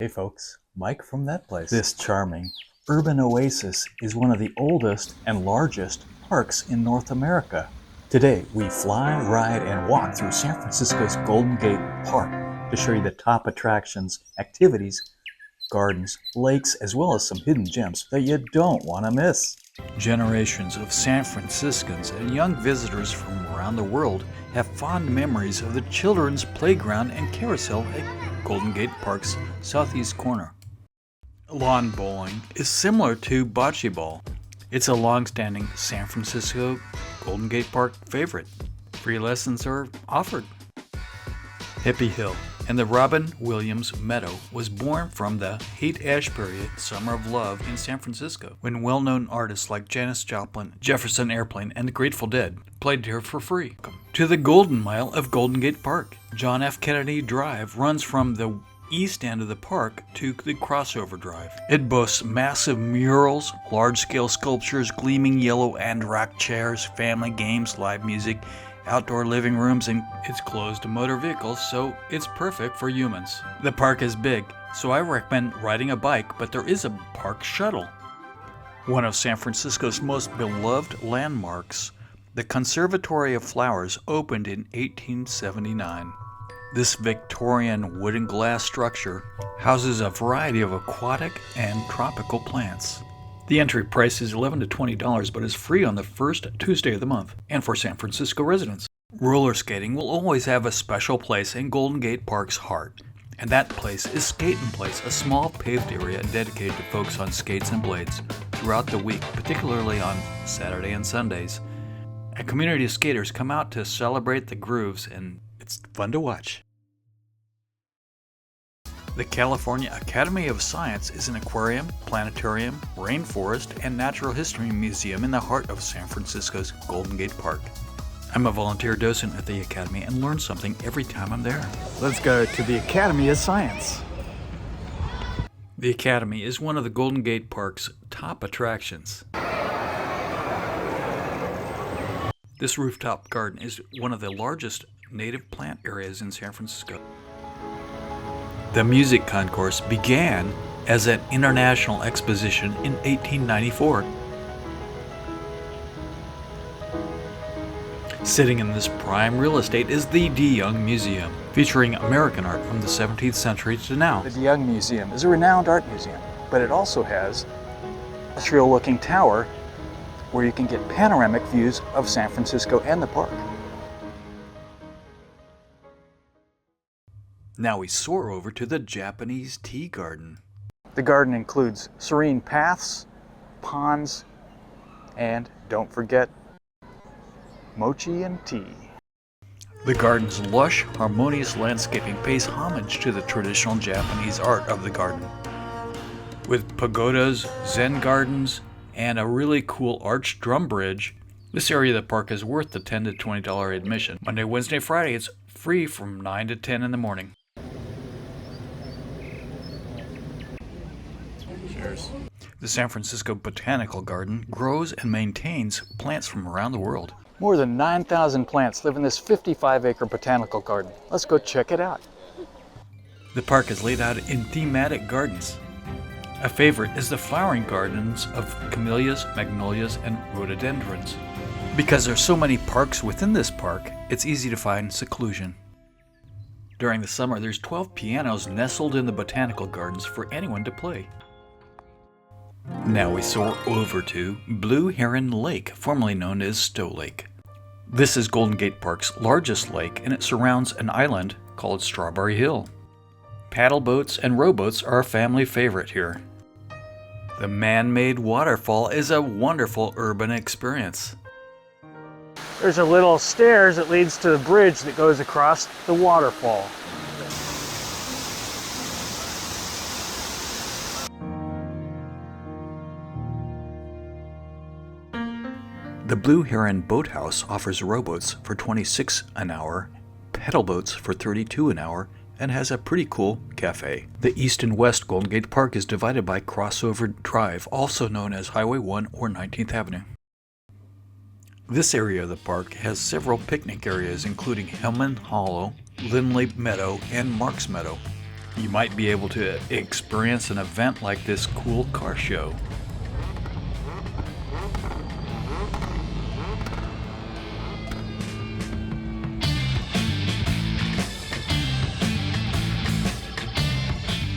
Hey folks, Mike from that place. This charming urban oasis is one of the oldest and largest parks in North America. Today, we fly, ride, and walk through San Francisco's Golden Gate Park to show you the top attractions, activities, gardens, lakes, as well as some hidden gems that you don't want to miss. Generations of San Franciscans and young visitors from around the world have fond memories of the children's playground and carousel at Golden Gate Park's southeast corner. Lawn bowling is similar to bocce ball. It's a long-standing San Francisco Golden Gate Park favorite. Free lessons are offered. Hippie Hill and the Robin Williams Meadow was born from the Haight-Ashbury Summer of Love in San Francisco, when well-known artists like Janis Joplin, Jefferson Airplane, and the Grateful Dead played here for free. To the Golden Mile of Golden Gate Park. John F. Kennedy Drive runs from the east end of the park to the Crossover Drive. It boasts massive murals, large-scale sculptures, gleaming yellow Androck chairs, family games, live music, outdoor living rooms, and it's closed to motor vehicles, so it's perfect for humans. The park is big, so I recommend riding a bike, but there is a park shuttle. One of San Francisco's most beloved landmarks, the Conservatory of Flowers opened in 1879. This Victorian wood and glass structure houses a variety of aquatic and tropical plants. The entry price is $11 to $20, but is free on the first Tuesday of the month, and for San Francisco residents. Roller skating will always have a special place in Golden Gate Park's heart, and that place is Skatin' Place, a small paved area dedicated to folks on skates and blades throughout the week, particularly on Saturday and Sundays. A community of skaters come out to celebrate the grooves, and it's fun to watch. The California Academy of Science is an aquarium, planetarium, rainforest, and natural history museum in the heart of San Francisco's Golden Gate Park. I'm a volunteer docent at the Academy and learn something every time I'm there. Let's go to the Academy of Science. The Academy is one of the Golden Gate Park's top attractions. This rooftop garden is one of the largest native plant areas in San Francisco. The music concourse began as an international exposition in 1894. Sitting in this prime real estate is the deYoung Museum, featuring American art from the 17th century to now. The deYoung Museum is a renowned art museum, but it also has a industrial-looking tower where you can get panoramic views of San Francisco and the park. Now we soar over to the Japanese tea garden. The garden includes serene paths, ponds, and don't forget, mochi and tea. The garden's lush, harmonious landscaping pays homage to the traditional Japanese art of the garden. With pagodas, Zen gardens, and a really cool arched drum bridge, this area of the park is worth the $10 to $20 admission. Monday, Wednesday, Friday, it's free from 9 to 10 in the morning. The San Francisco Botanical Garden grows and maintains plants from around the world. More than 9,000 plants live in this 55-acre botanical garden. Let's go check it out. The park is laid out in thematic gardens. A favorite is the flowering gardens of camellias, magnolias, and rhododendrons. Because there's so many parks within this park, it's easy to find seclusion. During the summer, there's 12 pianos nestled in the botanical gardens for anyone to play. Now we soar over to Blue Heron Lake, formerly known as Stow Lake. This is Golden Gate Park's largest lake, and it surrounds an island called Strawberry Hill. Paddle boats and rowboats are a family favorite here. The man-made waterfall is a wonderful urban experience. There's a little stairs that leads to the bridge that goes across the waterfall. The Blue Heron Boathouse offers rowboats for $26 an hour, pedal boats for $32 an hour, and has a pretty cool cafe. The east and west Golden Gate Park is divided by Crossover Drive, also known as Highway 1 or 19th Avenue. This area of the park has several picnic areas, including Hellman Hollow, Lindley Meadow, and Marks Meadow. You might be able to experience an event like this cool car show.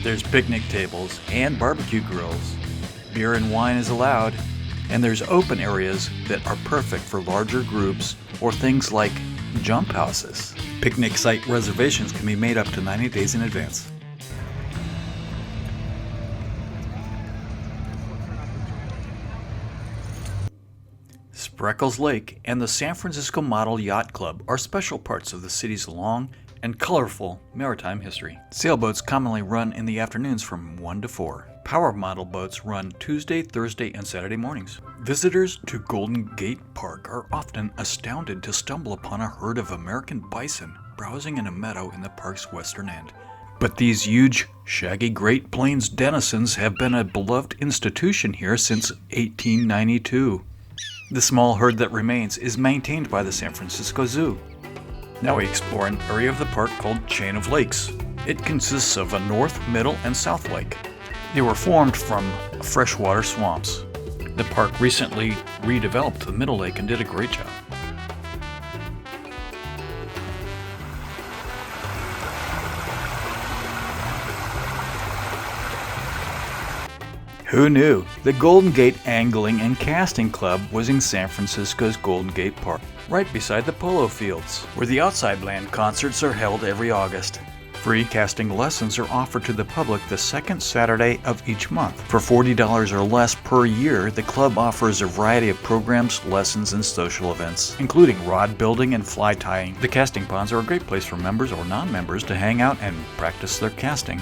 There's picnic tables and barbecue grills. Beer and wine is allowed, and there's open areas that are perfect for larger groups or things like jump houses. Picnic site reservations can be made up to 90 days in advance. Spreckles Lake and the San Francisco Model Yacht Club are special parts of the city's long and colorful maritime history. Sailboats commonly run in the afternoons from 1 to 4. Power model boats run Tuesday, Thursday, and Saturday mornings. Visitors to Golden Gate Park are often astounded to stumble upon a herd of American bison browsing in a meadow in the park's western end. But these huge, shaggy Great Plains denizens have been a beloved institution here since 1892. The small herd that remains is maintained by the San Francisco Zoo. Now we explore an area of the park called Chain of Lakes. It consists of a north, middle, and south lake. They were formed from freshwater swamps. The park recently redeveloped the middle lake and did a great job. Who knew? The Golden Gate Angling and Casting Club was in San Francisco's Golden Gate Park, right beside the polo fields, where the Outside Land concerts are held every August. Free casting lessons are offered to the public the second Saturday of each month. For $40 or less per year, the club offers a variety of programs, lessons, and social events, including rod building and fly tying. The casting ponds are a great place for members or non-members to hang out and practice their casting.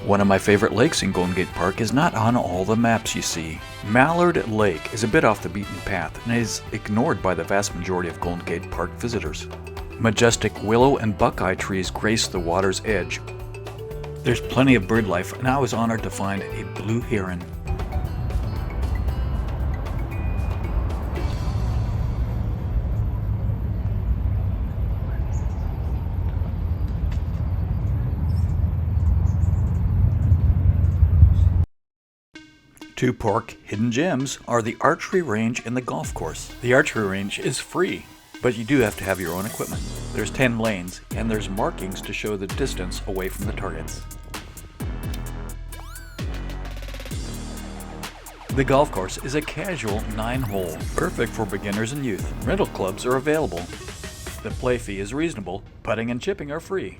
One of my favorite lakes in Golden Gate Park is not on all the maps you see. Mallard Lake is a bit off the beaten path and is ignored by the vast majority of Golden Gate Park visitors. Majestic willow and buckeye trees grace the water's edge. There's plenty of bird life, and I was honored to find a blue heron. Two park hidden gems are the archery range and the golf course. The archery range is free, but you do have to have your own equipment. There's 10 lanes, and there's markings to show the distance away from the targets. The golf course is a casual 9-hole, perfect for beginners and youth. Rental clubs are available. The play fee is reasonable. Putting and chipping are free.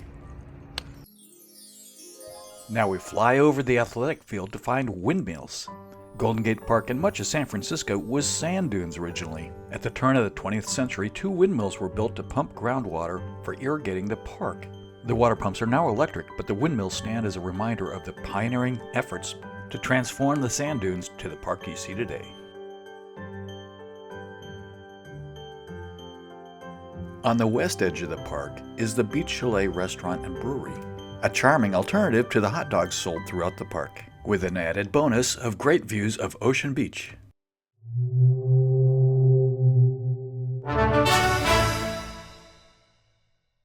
Now we fly over the athletic field to find Windmills. Golden Gate Park and much of San Francisco was sand dunes originally. At the turn of the 20th century, 2 windmills were built to pump groundwater for irrigating the park. The water pumps are now electric, but the windmills stand as a reminder of the pioneering efforts to transform the sand dunes to the park you see today. On the west edge of the park is the Beach Chalet Restaurant and Brewery, a charming alternative to the hot dogs sold throughout the park, with an added bonus of great views of Ocean Beach.